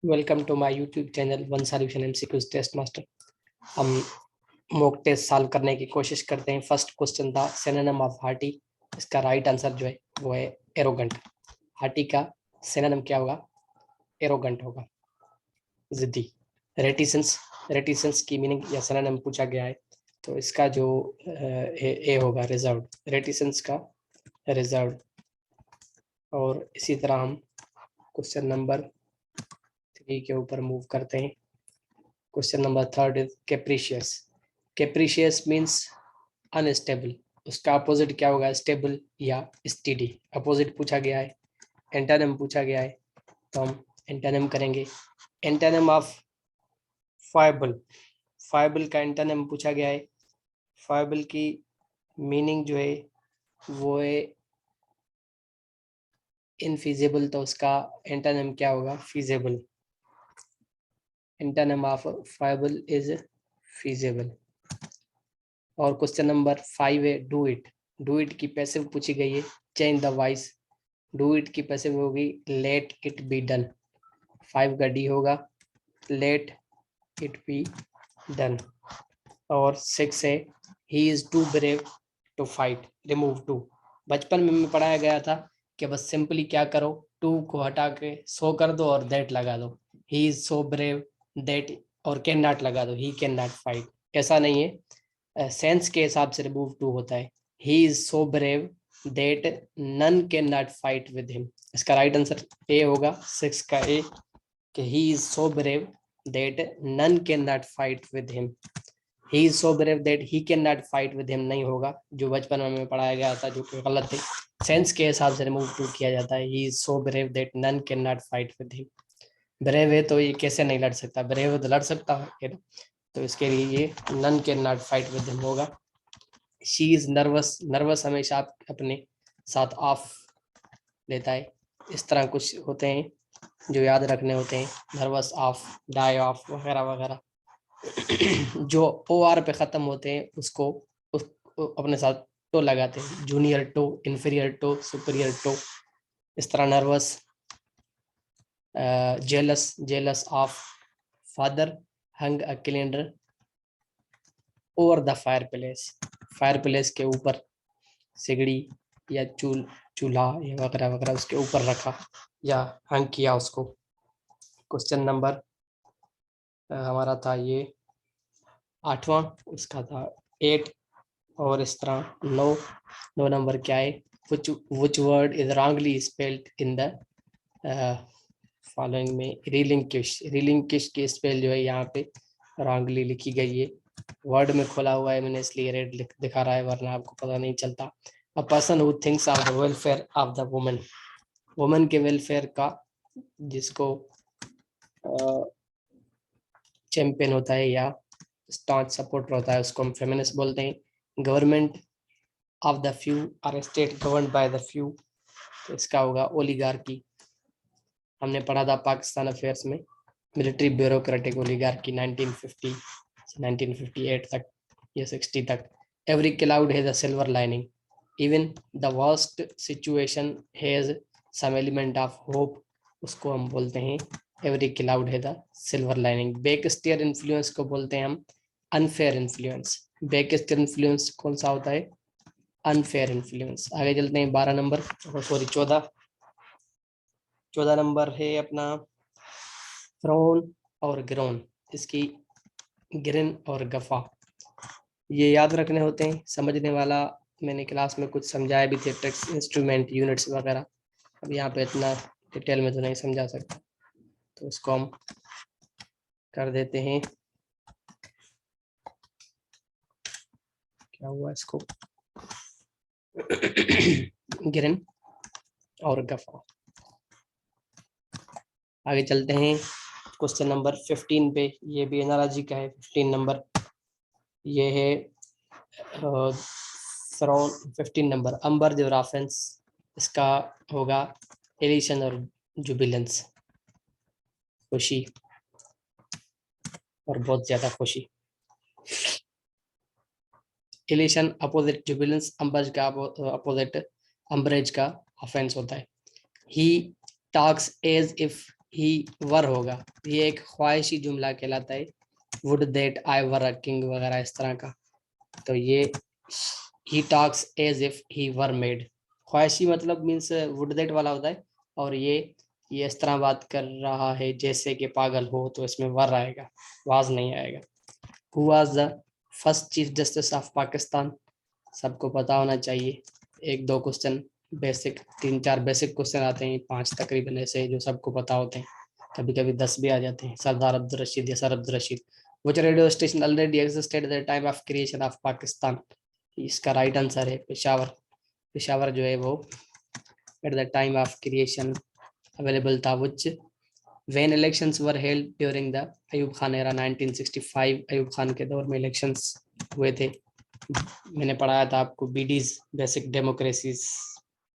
Welcome to my YouTube channel one solution MCQs test master. हम mock test solve करने की कोशिश करते हैं। फर्स्ट क्वेश्चन था सिनोनिम ऑफ हार्टी। इसका राइट आंसर जो है वो है एरोगेंट। हार्टी का सिनोनिम क्या होगा? एरोगेंट होगा, जिद्दी। रेटिसेंस, रेटिसेंस की मीनिंग या सिनोनिम पूछा गया है, तो इसका जो ए होगा रिजर्व। रेटिसेंस का रिजर्व। और इसी तरह हम क्वेश्चन नंबर 3 के ऊपर मूव करते हैं। Question number 3 is capricious. Capricious means unstable. उसका अपोजिट क्या होगा? स्टेबल या स्टेडी। अपोजिट पूछा गया है, एंटोनिम पूछा गया है, तो हम एंटोनिम करेंगे। Antonym of फायबल। फायबल का एंटोनिम पूछा गया है। फायबल की मीनिंग जो है वो है इनफिजिबल, तो उसका एंटोनिम क्या होगा? Feasible. Antonym of viable is feasible. और क्वेश्चन नंबर 5 है डू इट। डू इट की पैसिव पूछी गई है, change the voice. Do it की पैसिव होगी लेट इट बी डन। 5 का डी होगा लेट इट बी डन। और 6 है he is too brave to fight, remove too. बचपन में पढ़ाया गया था कि बस सिंपली क्या करो, टू को हटा के सो कर दो और दैट लगा दो। ही इज सो ब्रेव दैट, और कैन नॉट लगा दो, ही कैन नॉट फाइट। ऐसा नहीं है, सेंस के हिसाब से रिमूव टू होता है। He is so brave that none can not fight with him. इसका राइट आंसर ए होगा, 6 का ए, कि he is so brave that none can not fight with him. He is so brave that he can not fight with him नहीं होगा, जो बचपन में हमें पढ़ाया गया था, जो कि गलत है। सेंस के हिसाब से रिमूव टू किया जाता है। He is so brave that none can not fight with him. Brave है तो ये कैसे नहीं लड़ सकता? ब्रेव तो लड़ सकता है ना, तो इसके लिए ये none can not fight with him होगा। She is nervous. नर्वस हमेशा आप अपने साथ ऑफ लेता है। इस तरह कुछ होते हैं जो याद रखने होते हैं, नर्वस ऑफ, डाई ऑफ वगैरह वगैरह। जो ओ आर पे ख़त्म होते हैं उसको अपने साथ टो लगाते हैं, junior toe, inferior toe, superior toe. इस तरह nervous, jealous, jealous of father hung a calendar over the fire place. Fire place के ऊपर सिगड़ी या चूल्हा या वगैरह वगैरह उसके ऊपर रखा या हंग किया उसको। क्वेश्चन नंबर हमारा था ये 8वां, उसका था 8। और इस तरह 9 नंबर क्या है? which word is wrongly spelled in the following में? रिलिंक्विश। रिलिंक्विश की स्पेल जो है यहाँ पे रॉन्गली लिखी गई है। वर्ड में खोला हुआ है मैंने, इसलिए रेड दिखा रहा है, वरना आपको पता नहीं चलता। A person who thinks of the welfare of the woman. Woman के वेलफेयर का जिसको चैंपियन होता है या स्टॉन्च सपोर्टर होता है, उसको हम फेमिनिस्ट बोलते हैं। Government of the few or state governed by the few, तो इसका होगा ओलिगार्की। हमने पढ़ा था पाकिस्तान अफेयर्स में, मिलिट्री ब्यूरोक्रेटिक ओलिगार्की 1950 से 1958 तक या 60 तक। Every cloud has a silver lining, even the worst situation has some element of hope, उसको हम बोलते हैं every cloud has a silver lining. Back stair influence को बोलते हैं हम unfair influence. Back stair influence कौन सा होता है? Unfair influence. आगे चलते हैं 12 नंबर, सॉरी 14 नंबर है अपना फ्रोन और ग्रोन। इसकी ग्रिन और गफा ये याद रखने होते हैं, समझने वाला। मैंने क्लास में कुछ समझाया भी थे, टेक्स्ट इंस्ट्रूमेंट यूनिट्स वगैरह। अब यहाँ पे इतना डिटेल में तो नहीं समझा सकता, तो इसको हम कर देते हैं। क्या हुआ इसको? ग्रिन और गफा। आगे चलते हैं क्वेश्चन नंबर 15 पे। ये भी एनालॉजी का है। 15 नंबर ये है 15 नंबर अंबर जोराफेंस। इसका होगा एलिशन और जुबिलेंस, खुशी और बहुत ज्यादा खुशी। एलिशन अपोजिट जुबिलेंस, अंबज का अपोजिट अम्बरेज का ऑफेंस होता है। He talks as if he were होगा, ये एक ख्वाहिशी जुमला कहलाता है। Would that I were a king वगैरह इस तरह का। तो ये he talks as if he were mad, ख्वाहिशी मतलब मीन्स वुड दैट वाला होता है, और ये इस तरह बात कर रहा है जैसे कि पागल हो, तो इसमें वर आएगा, वाज नहीं आएगा। Who was the first chief justice of Pakistan, सबको पता होना चाहिए। एक दो क्वेश्चन बेसिक, 3-4 बेसिक क्वेश्चन आते हैं, 5 तकरीबन ऐसे जो सबको पता होते हैं, कभी कभी 10 भी आ जाते हैं। सरदार अब्दुल रशीद या sir Abdul Rashid. Which radio station already existed at the time of creation of Pakistan, इसका राइट आंसर है पेशावर। पेशावर जो है वो at the time of creation available था। Which when elections were held during the Ayub Khan era 1965, Ayub Khan के दौर में इलेक्शंस हुए थे। मैंने पढ़ाया था आपको बीडीज बेसिक डेमोक्रेसीज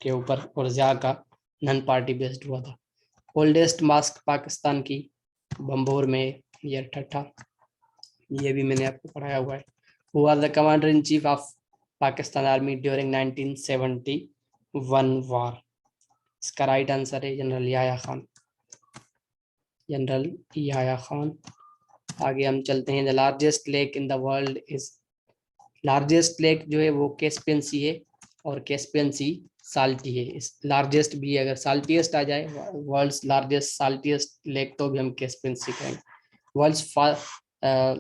के ऊपर, और जिया का नन पार्टी बेस्ड हुआ था। ओल्डेस्ट मास्क पाकिस्तान की बम्बोर में, ये ठट्ठा, ये भी मैंने आपको पढ़ाया हुआ है। Who was the commander in chief of Pakistan army during 1971 वार, इसका राइट आंसर है जनरल याह्या खान, जनरल याह्या खान। आगे हम चलते हैं। The largest lake in the world is, largest lake जो है वो कैस्पियन सी है, और कैस्पियन सी साल्टी है। इस लार्जेस्ट भी अगर साल्टीएस्ट आ जाए, वर्ल्ड्स लार्जेस्ट साल्टीएस्ट लेक, तो भी हम कैस्पियन सी कहेंगे। World's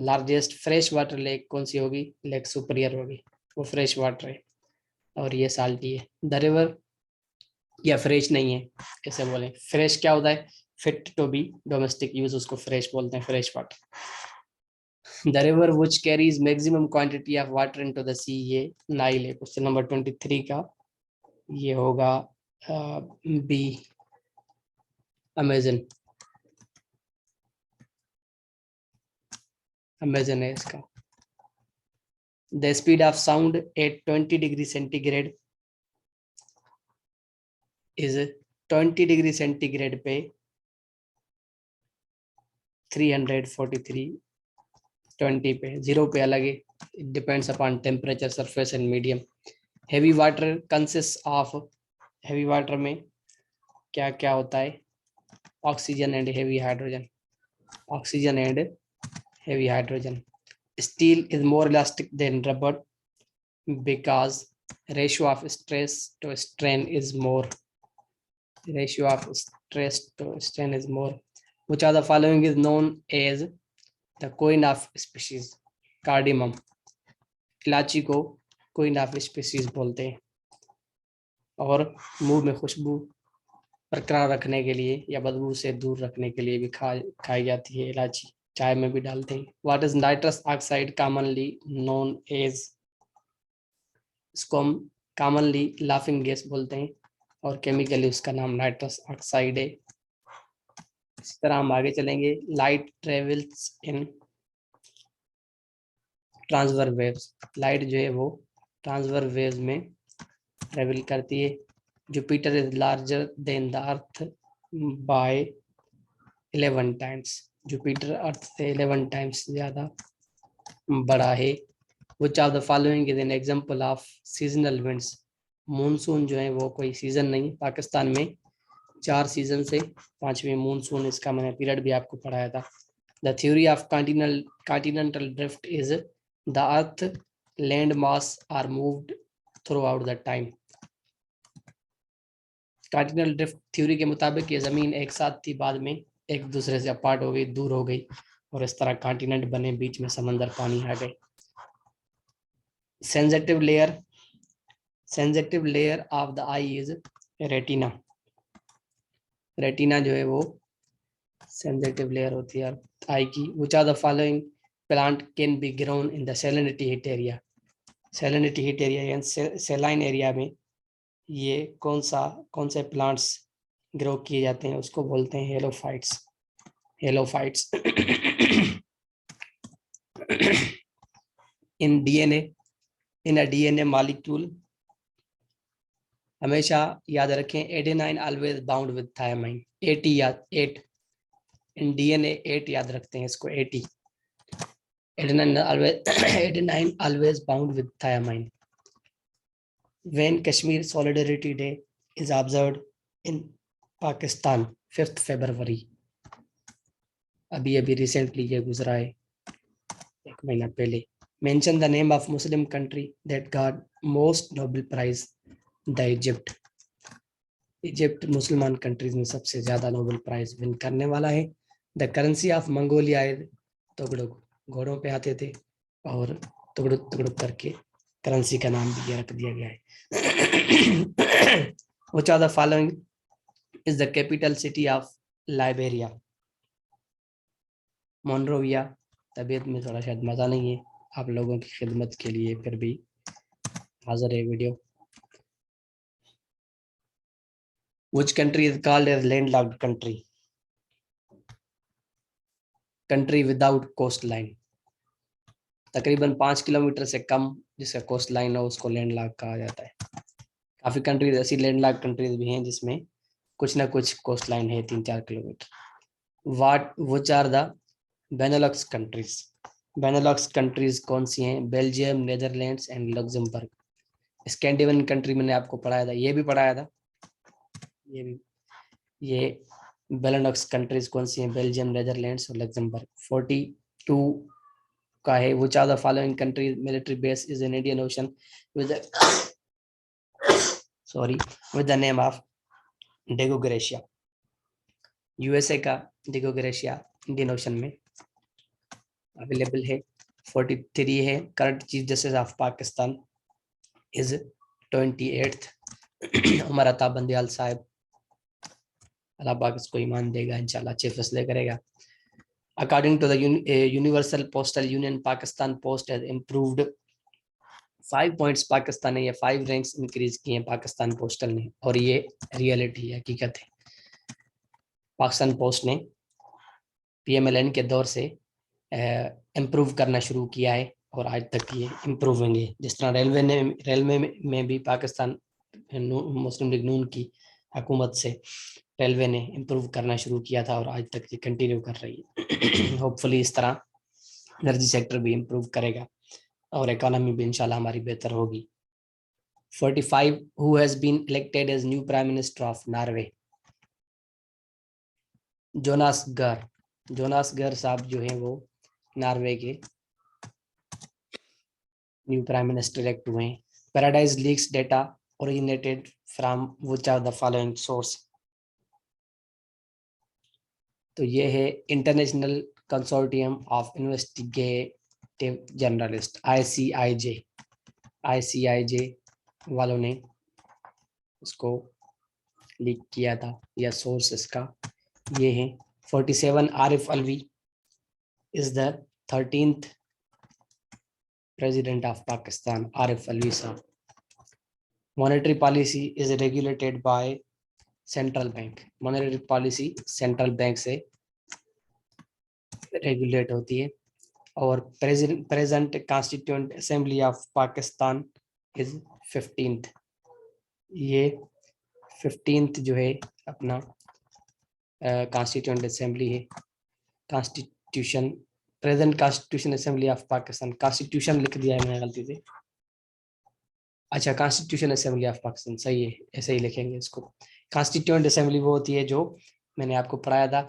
largest fresh water lake कौन सी होगी, लेक सुपीरियर होगी, वो फ्रेश वाटर है, और ये साल्टी है। द रिवर, या फ्रेश नहीं है, कैसे बोलें, फ्रेश क्या होता है, fit to be domestic use, उसको फ्रेश बोलते हैं, fresh water. The river which carries maximum quantity of water into the sea, ये नाइल है। क्वेश्चन नंबर 23 का ये होगा बी, अमेजन, अमेजन है इसका। The speed of sound at 20 degree centigrade is 20 degree centigrade पे 343, 20 पे, 0 पे अलग है। It depends upon temperature, surface and medium. Heavy water consists of, heavy water में क्या क्या होता है, oxygen and heavy hydrogen, oxygen and heavy hydrogen. Steel is more elastic than rubber because ratio of stress to strain is more. Ratio of stress to strain is more. Which of the following is known as the queen of species? Cardamom. इलायची को queen of species बोलते हैं, और मुंह में खुशबू बरकरार रखने के लिए या बदबू से दूर रखने के लिए भी खाई जाती है इलायची, चाय में भी डालते हैं। What is nitrous oxide commonly known as, इसको हम कॉमनली लाफिंग गैस बोलते हैं, और केमिकली उसका नाम नाइट्रस ऑक्साइड है। इस तरह हम आगे चलेंगे। Light travels in transfer waves, light जो है वो ट्रांसफर वेव्स में ट्रेवल करती है। Jupiter is larger than the earth by 11 times, Jupiter earth से 11 टाइम्स ज्यादा बड़ा है। Which of the following is an example of seasonal winds? Monsoon जो है वो कोई सीजन नहीं, पाकिस्तान में 4 सीजन से 5वीं मानसून, इसका मैंने पीरियड भी आपको पढ़ाया था। The theory of continental drift is the earth land mass are moved throughout the time. Continental drift theory के मुताबिक ये जमीन एक साथ थी, बाद में एक दूसरे से अपार्ट हो गई, दूर हो गई, और इस तरह कॉन्टिनेंट बने, बीच में समंदर पानी आ गए। Sensitive layer of the eye is retina, retina जो है वो सेंसिटिव लेयर होती है आई की। Which are the following plant can be grown in the salinity heat area, salinity heat area यानी सैलाइन एरिया में ये कौन से प्लांट्स ग्रो किए जाते हैं, उसको बोलते हैं halophytes, halophytes. In DNA, in a DNA molecule, हमेशा याद रखें adenine always bound with thymine, 80 याद 8 इन डीएनए 8 याद रखते हैं इसको, 80 adenine always bound with thymine. When Kashmir solidarity day is observed in Pakistan 5th February, अभी अभी रिसेंटली ये गुजरा है, 1 महीना पहले। Mention the name of Muslim country that got most Nobel prize, the Egypt. Egypt मुसलमान कंट्रीज में सबसे ज्यादा नोबेल प्राइज विन करने वाला है। The currency of Mongolia is tugrik, घोड़ों पे आते थे और तुगड़ुक तुगड़ुक करके करेंसी का नाम भी रख दिया गया है। Which are the following is the capital city of Liberia? Monrovia. तबीयत में थोड़ा शायद मजा नहीं है, आप लोगों की खिदमत के लिए फिर भी हाजिर है video. Which country is called as landlocked country? Country without coastline. तकरीबन 5 किलोमीटर से कम जिसका कोस्ट लाइन हो उसको लैंडलॉक कहा जाता है। काफी कंट्रीज ऐसी लैंडलॉक कंट्रीज भी हैं जिसमें कुछ ना कुछ कोस्ट लाइन है 3-4 kilometre. What which are the Benelux countries? Benelux countries कौन सी हैं? Belgium, Netherlands and Luxembourg. Scandinavian country मैंने आपको पढ़ाया था, ये भी पढ़ाया था, ये भी। ये बेनेलक्स कंट्रीज कौन सी हैं? बेल्जियम, नेदरलैंड्स और लग्जमबर्ग। 42 का है which are the following countries military base is in Indian Ocean with with the name of Diego Garcia. USA का डेगो ग्रेशिया इंडियन ओशन में अवेलेबल है। 43 है current chief justice of Pakistan is 28th Umar Ata Bandial साहब। अल्लाह पाक इसको ईमान देगा, इंशाल्लाह अच्छे फैसले करेगा। According to the universal postal union, Pakistan post has improved 5 points. Pakistan ने ये 5 रैंक्स इंक्रीज किए हैं पाकिस्तान पोस्टल ने, और ये रियलिटी है, हकीकत है। पाकिस्तान पोस्ट ने पीएमएलएन के दौर से इम्प्रूव करना शुरू किया है और आज तक ये इम्प्रूविंग है। जिस तरह रेलवे में भी पाकिस्तान मुस्लिम लीग नून की हुकूमत से रेलवे ने इम्प्रूव करना शुरू किया था और आज तक ये कंटिन्यू कर रही है। होपफुली इस तरह एनर्जी सेक्टर भी इम्प्रूव करेगा और इकोनॉमी भी इंशाल्लाह हमारी बेहतर होगी। 45 who has been elected as new prime minister of Norway? Jonas Gahr. Jonas Gahr साहब जो हैं वो नॉर्वे के न्यू प्राइम मिनिस्टर इलेक्ट हुए हैं। Paradise leaks data originated from which are the following source? तो ये है international consortium of investigative journalist, ICIJ। ICIJ वालों ने उसको लीक किया था, या सोर्स इसका ये है। 47 Arif Alvi is the 13th president of Pakistan, Arif Alvi साहब। Monetary policy is regulated by central bank. Monetary policy central bank से रेगुलेट होती है। और present constituent assembly of Pakistan is 15th। ये 15th जो है अपना कॉन्स्टिट्यूएंट असेंबली है। Constitution, present constitution assembly of Pakistan, constitution लिख दिया है मैंने गलती से। अच्छा, कॉन्स्टिट्यूशन असेंबली ऑफ पाकिस्तान सही है, ऐसे ही लिखेंगे इसको। कॉन्स्टिट्यूएंट असेंबली वो होती है जो मैंने आपको पढ़ाया था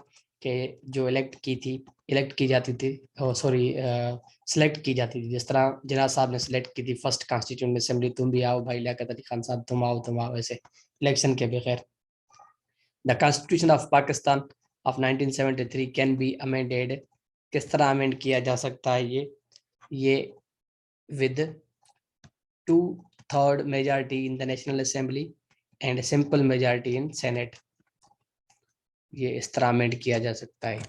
कि जो इलेक्ट की जाती थी, सॉरी सिलेक्ट की जाती थी। जिस तरह जिना साहब ने सिलेक्ट की थी फर्स्ट कॉन्स्टिट्यूएंट असेंबली, तुम भी आओ भाई लियाकत अली खान साहब, तुम आओ, ऐसे इलेक्शन के बगैर। The constitution of Pakistan of 1973 can be amended. किस तरह अमेंड किया जा सकता है? ये with 2/3 majority in the national assembly and simple majority in senate. ये इस तरह अमेंड किया जा सकता है,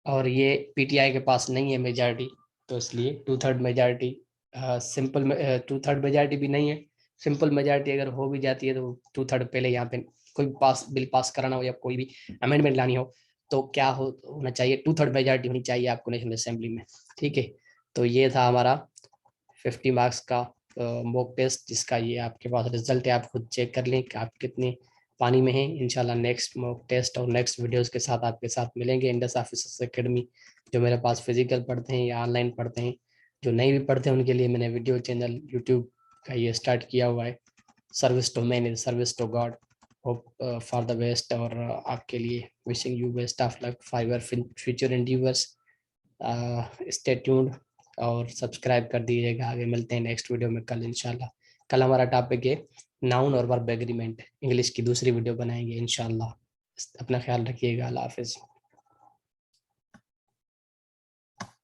और ये पीटीआई के पास नहीं है मेजॉरिटी, तो इसलिए 2/3 मेजॉरिटी, सिंपल 2/3 मेजॉरिटी भी नहीं है। सिंपल मेजॉरिटी अगर हो भी जाती है तो 2/3 पहले यहाँ पे कोई बिल पास कराना हो या कोई भी अमेंडमेंट लानी हो तो क्या होना चाहिए? 2/3 मेजॉरिटी होनी चाहिए आपको नेशनल असेंबली में। ठीक है, तो ये था हमारा 50 मार्क्स का मॉक टेस्ट, जिसका ये आपके पास रिजल्ट है, आप खुद चेक कर लें कि आप कितने पानी में हैं। इंशाल्लाह नेक्स्ट मॉक टेस्ट और नेक्स्ट वीडियोस के साथ आपके साथ मिलेंगे। इंडस ऑफिसर्स एकेडमी जो मेरे पास फिजिकल पढ़ते हैं या ऑनलाइन पढ़ते हैं, जो नहीं भी पढ़ते हैं उनके लिए मैंने वीडियो चैनल यूट्यूब का ये स्टार्ट किया हुआ है। Service to man is service to God. Hope for the best, और आपके लिए wishing you best of luck for your future endeavours. Stay tuned और सब्सक्राइब कर दीजिएगा। आगे मिलते हैं नेक्स्ट वीडियो में कल इंशाल्लाह। कल हमारा टॉपिक है नाउन और वर्ब एग्रीमेंट, इंग्लिश की दूसरी वीडियो बनाएंगे इंशाल्लाह। अपना ख्याल रखिएगा। अल्लाह हाफिज़।